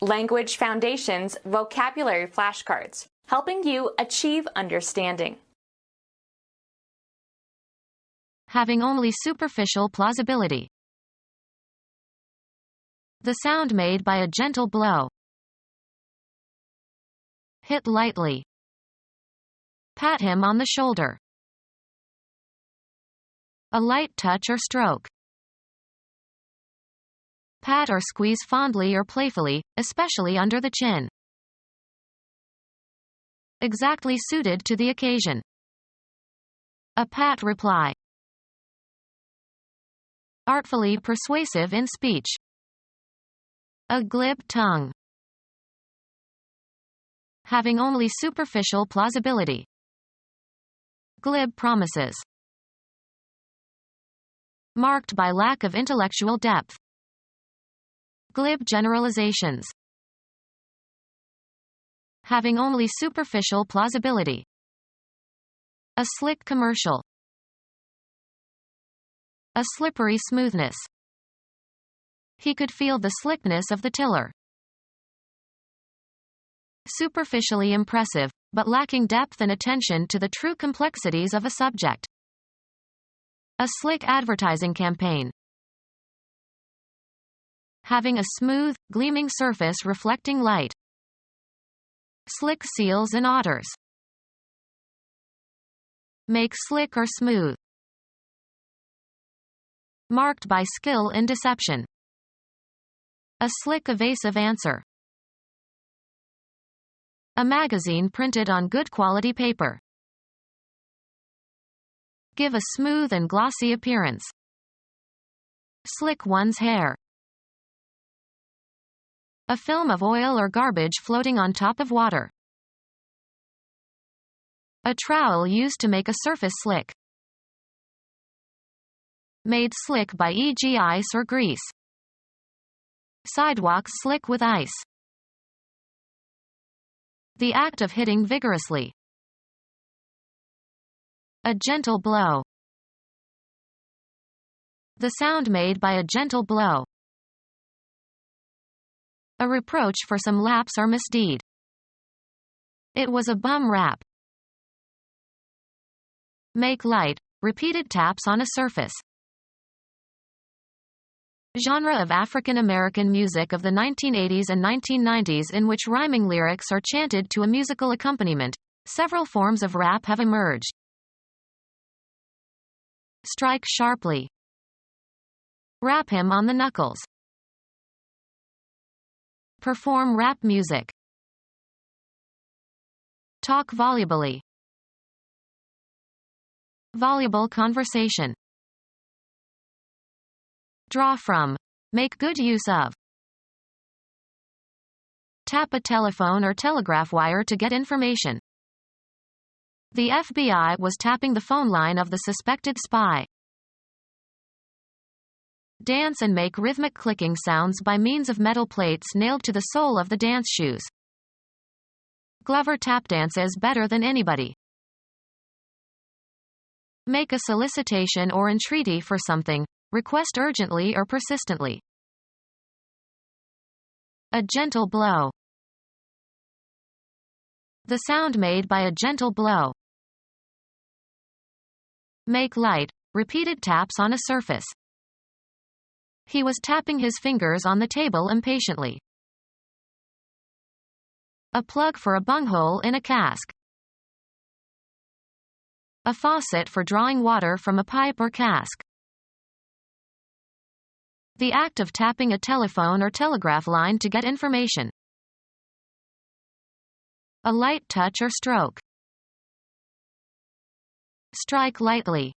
Language Foundations Vocabulary Flashcards, helping you achieve understanding. Having only superficial plausibility. The sound made by a gentle blow. Hit lightly. Pat him on the shoulder. A light touch or stroke. Pat or squeeze fondly or playfully, especially under the chin. Exactly suited to the occasion. A pat reply. Artfully persuasive in speech. A glib tongue. Having only superficial plausibility. Glib promises. Marked by lack of intellectual depth. Glib generalizations. Having only superficial plausibility. A slick commercial. A slippery smoothness. He could feel the slickness of the tiller. Superficially impressive, but lacking depth and attention to the true complexities of a subject. A slick advertising campaign. Having a smooth, gleaming surface reflecting light. Slick seals and otters. Make slick or smooth. Marked by skill in deception. A slick evasive answer. A magazine printed on good quality paper. Give a smooth and glossy appearance. Slick one's hair. A film of oil or garbage floating on top of water. A trowel used to make a surface slick. Made slick by e.g. ice or grease. Sidewalks slick with ice. The act of hitting vigorously. A gentle blow. The sound made by a gentle blow. A reproach for some lapse or misdeed. It was a bum rap. Make light, repeated taps on a surface. Genre of African American music of the 1980s and 1990s in which rhyming lyrics are chanted to a musical accompaniment. Several forms of rap have emerged. Strike sharply. Rap him on the knuckles. Perform rap music. Talk volubly. Voluble conversation. Draw from. Make good use of. Tap a telephone or telegraph wire to get information. The FBI was tapping the phone line of the suspected spy. Dance and make rhythmic clicking sounds by means of metal plates nailed to the sole of the dance shoes. Glover tap dances better than anybody. Make a solicitation or entreaty for something. Request urgently or persistently. A gentle blow. The sound made by a gentle blow. Make light, repeated taps on a surface. He was tapping his fingers on the table impatiently. A plug for a bunghole in a cask. A faucet for drawing water from a pipe or cask. The act of tapping a telephone or telegraph line to get information. A light touch or stroke. Strike lightly.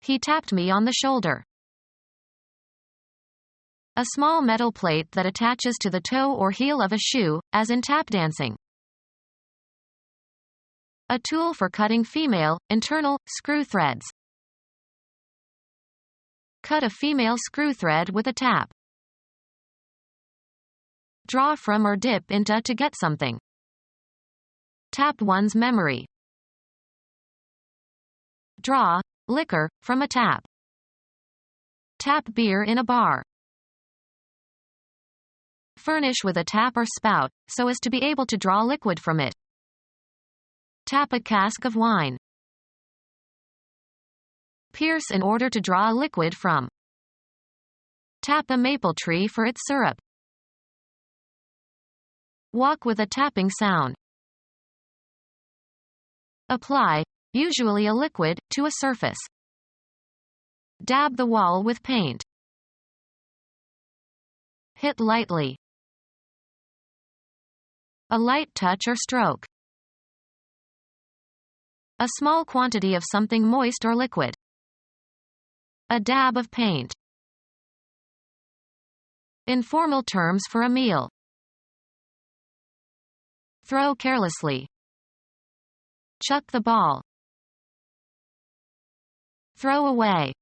He tapped me on the shoulder. A small metal plate that attaches to the toe or heel of a shoe, as in tap dancing. A tool for cutting female, internal, screw threads. Cut a female screw thread with a tap. Draw from or dip into to get something. Tap one's memory. Draw, liquor, from a tap. Tap beer in a bar. Furnish with a tap or spout, so as to be able to draw liquid from it. Tap a cask of wine. Pierce in order to draw a liquid from. Tap a maple tree for its syrup. Walk with a tapping sound. Apply, usually a liquid, to a surface. Dab the wall with paint. Hit lightly. A light touch or stroke. A small quantity of something moist or liquid. A dab of paint. Informal terms for a meal. Throw carelessly. Chuck the ball. Throw away.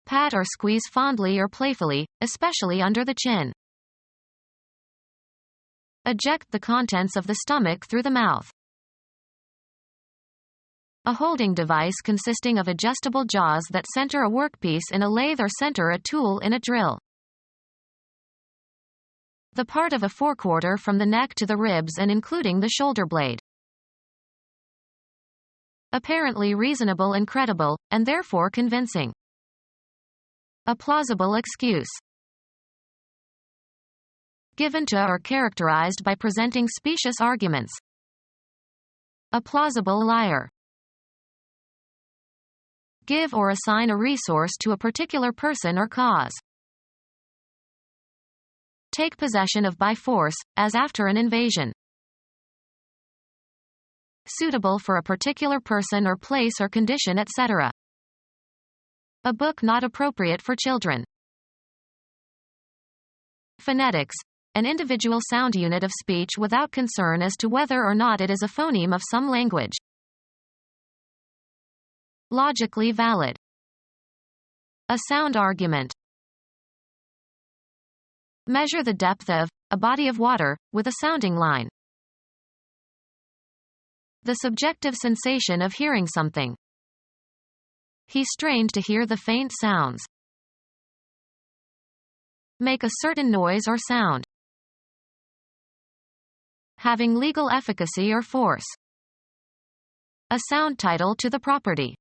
Pat or squeeze fondly or playfully, especially under the chin. Eject the contents of the stomach through the mouth. A holding device consisting of adjustable jaws that center a workpiece in a lathe or center a tool in a drill. The part of a forequarter from the neck to the ribs and including the shoulder blade. Apparently reasonable and credible, and therefore convincing. A plausible excuse. Given to or characterized by presenting specious arguments. A plausible liar. Give or assign a resource to a particular person or cause. Take possession of by force, as after an invasion. Suitable for a particular person or place or condition, etc. A book not appropriate for children. Phonetics. An individual sound unit of speech without concern as to whether or not it is a phoneme of some language. Logically valid. A sound argument. Measure the depth of a body of water with a sounding line. The subjective sensation of hearing something. He strained to hear the faint sounds. Make a certain noise or sound. Having legal efficacy or force. A sound title to the property.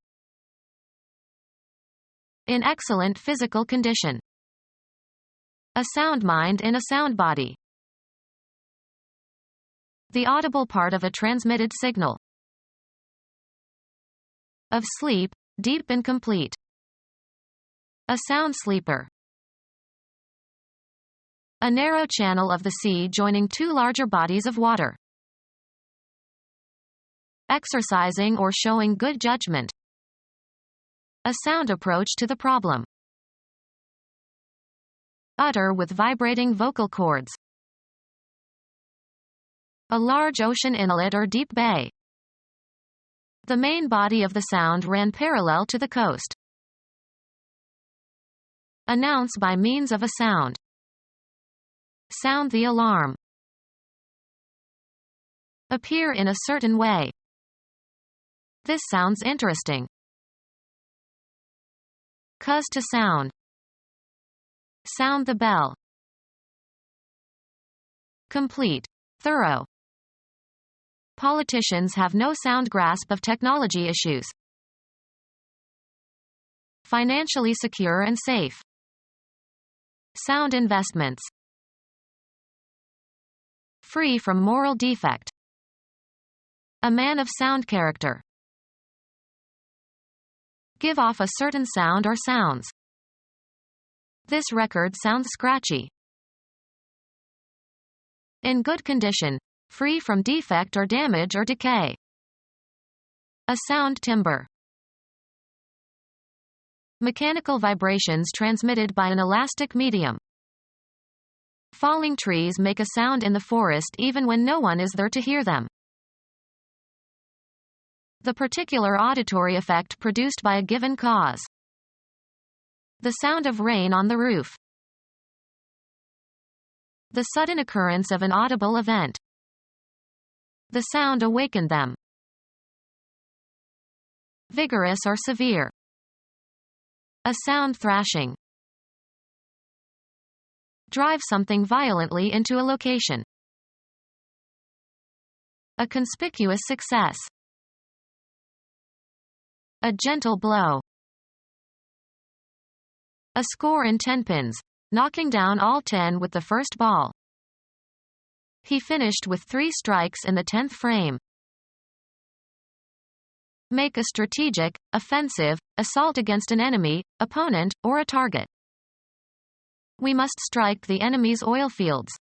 In excellent physical condition. A sound mind in a sound body. The audible part of a transmitted signal. Of sleep, deep and complete. A sound sleeper. A narrow channel of the sea joining two larger bodies of water. Exercising or showing good judgment. A sound approach to the problem. Utter with vibrating vocal cords. A large ocean inlet or deep bay. The main body of the sound ran parallel to the coast. Announce by means of a sound. Sound the alarm. Appear in a certain way. This sounds interesting. Cause to sound. Sound the bell. Complete. Thorough. Politicians have no sound grasp of technology issues. Financially secure and safe. Sound investments. Free from moral defect. A man of sound character. Give off a certain sound or sounds. This record sounds scratchy. In good condition, free from defect or damage or decay. A sound timbre. Mechanical vibrations transmitted by an elastic medium. Falling trees make a sound in the forest even when no one is there to hear them. The particular auditory effect produced by a given cause. The sound of rain on the roof. The sudden occurrence of an audible event. The sound awakened them. Vigorous or severe. A sound thrashing. Drive something violently into a location. A conspicuous success. A gentle blow. A score in 10 pins, knocking down all 10 with the first ball. He finished with 3 strikes in the 10th frame. Make a strategic, offensive, assault against an enemy, opponent, or a target. We must strike the enemy's oil fields.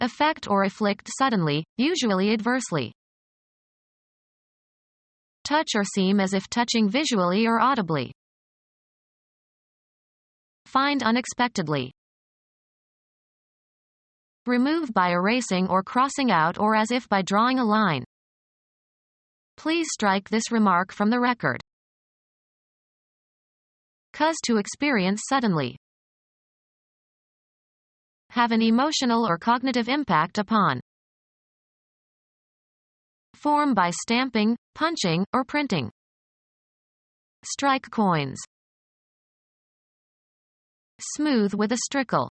Affect or afflict suddenly, usually adversely. Touch or seem as if touching visually or audibly. Find unexpectedly. Remove by erasing or crossing out or as if by drawing a line. Please strike this remark from the record. Cause to experience suddenly. Have an emotional or cognitive impact upon. Form by stamping, punching, or printing. Strike coins. Smooth with a strickle.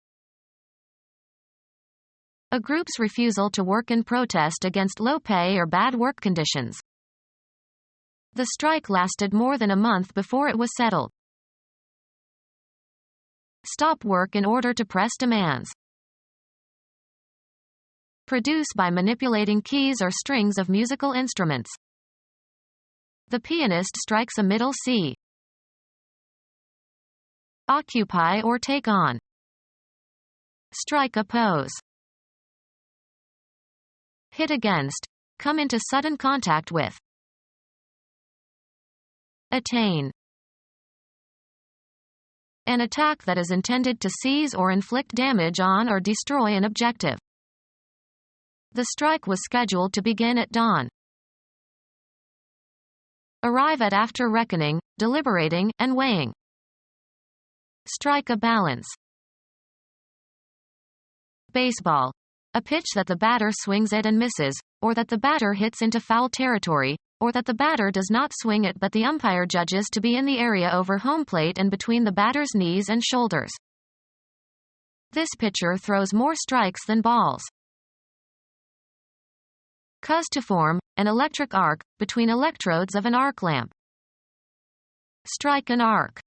A group's refusal to work in protest against low pay or bad work conditions. The strike lasted more than a month before it was settled. Stop work in order to press demands. Produce by manipulating keys or strings of musical instruments. The pianist strikes a middle C. Occupy or take on. Strike a pose. Hit against. Come into sudden contact with. Attain. An attack that is intended to seize or inflict damage on or destroy an objective. The strike was scheduled to begin at dawn. Arrive at after reckoning, deliberating, and weighing. Strike a balance. Baseball. A pitch that the batter swings at and misses, or that the batter hits into foul territory, or that the batter does not swing it but the umpire judges to be in the area over home plate and between the batter's knees and shoulders. This pitcher throws more strikes than balls. Cause to form, an electric arc, between electrodes of an arc lamp. Strike an arc.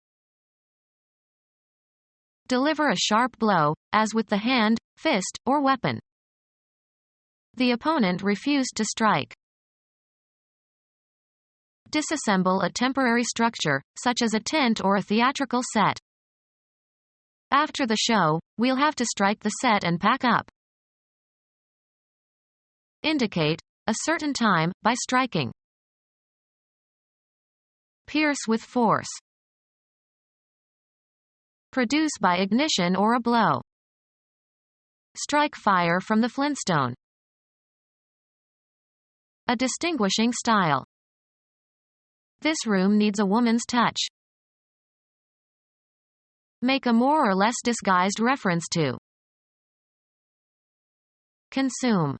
Deliver a sharp blow, as with the hand, fist, or weapon. The opponent refused to strike. Disassemble a temporary structure, such as a tent or a theatrical set. After the show, we'll have to strike the set and pack up. Indicate a certain time by striking. Pierce with force. Produce by ignition or a blow. Strike fire from the flintstone. A distinguishing style. This room needs a woman's touch. Make a more or less disguised reference to. Consume.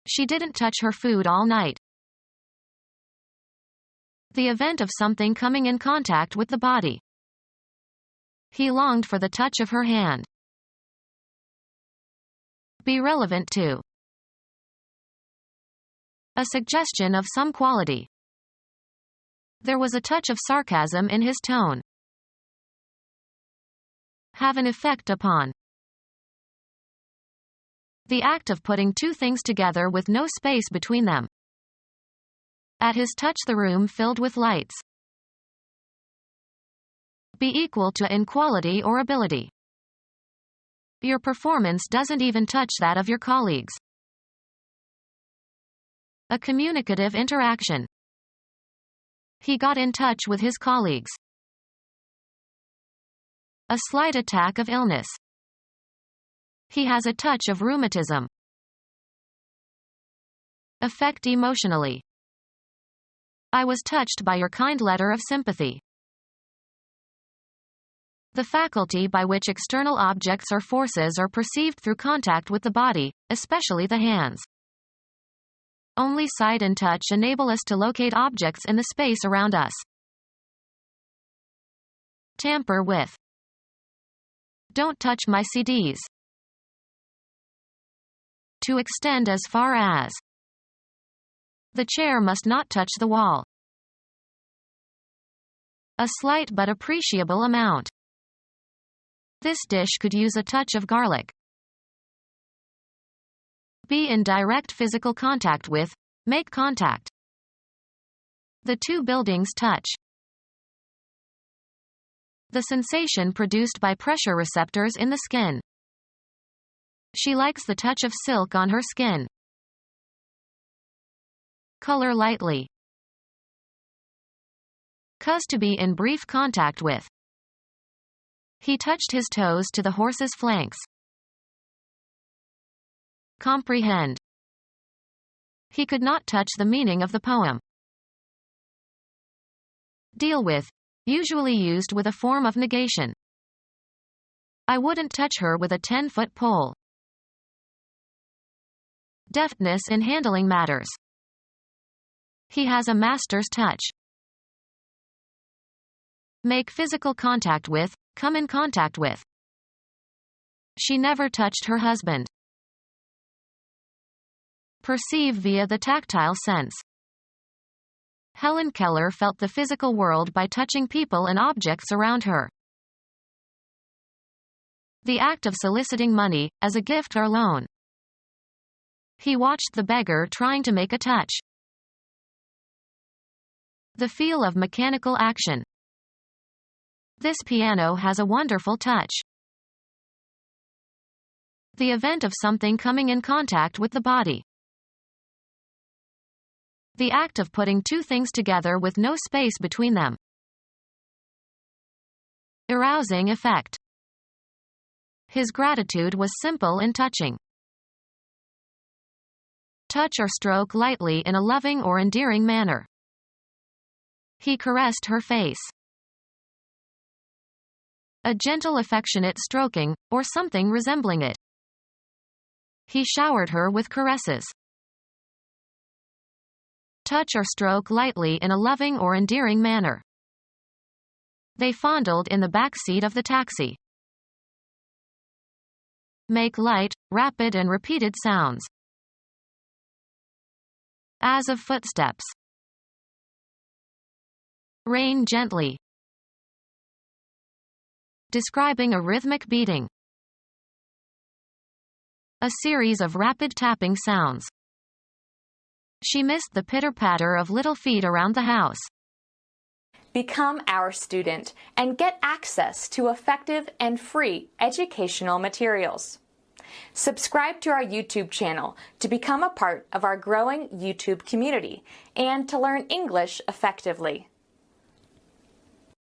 She didn't touch her food all night. The event of something coming in contact with the body. He longed for the touch of her hand. Be relevant to. A suggestion of some quality. There was a touch of sarcasm in his tone. Have an effect upon. The act of putting two things together with no space between them. At his touch the room filled with lights. Be equal to in quality or ability. Your performance doesn't even touch that of your colleagues. A communicative interaction. He got in touch with his colleagues. A slight attack of illness. He has a touch of rheumatism. Affect emotionally. I was touched by your kind letter of sympathy. The faculty by which external objects or forces are perceived through contact with the body, especially the hands. Only sight and touch enable us to locate objects in the space around us. Tamper with. Don't touch my CDs. To extend as far as. The chair must not touch the wall. A slight but appreciable amount. This dish could use a touch of garlic. Be in direct physical contact with. Make contact. The two buildings touch. The sensation produced by pressure receptors in the skin. She likes the touch of silk on her skin. Color lightly. Cause to be in brief contact with. He touched his toes to the horse's flanks. Comprehend. He could not touch the meaning of the poem. Deal with. Usually used with a form of negation. I wouldn't touch her with a 10-foot pole. Deftness in handling matters. He has a master's touch. Make physical contact with. Come in contact with. She never touched her husband. Perceive via the tactile sense. Helen Keller felt the physical world by touching people and objects around her. The act of soliciting money, as a gift or loan. He watched the beggar trying to make a touch. The feel of mechanical action. This piano has a wonderful touch. The event of something coming in contact with the body. The act of putting two things together with no space between them. Arousing effect. His gratitude was simple and touching. Touch or stroke lightly in a loving or endearing manner. He caressed her face. A gentle affectionate stroking, or something resembling it. He showered her with caresses. Touch or stroke lightly in a loving or endearing manner. They fondled in the back seat of the taxi. Make light, rapid and repeated sounds. As of footsteps. Rain gently. Describing a rhythmic beating. A series of rapid tapping sounds. She missed the pitter-patter of little feet around the house. Become our student and get access to effective and free educational materials. Subscribe to our YouTube channel to become a part of our growing YouTube community and to learn English effectively.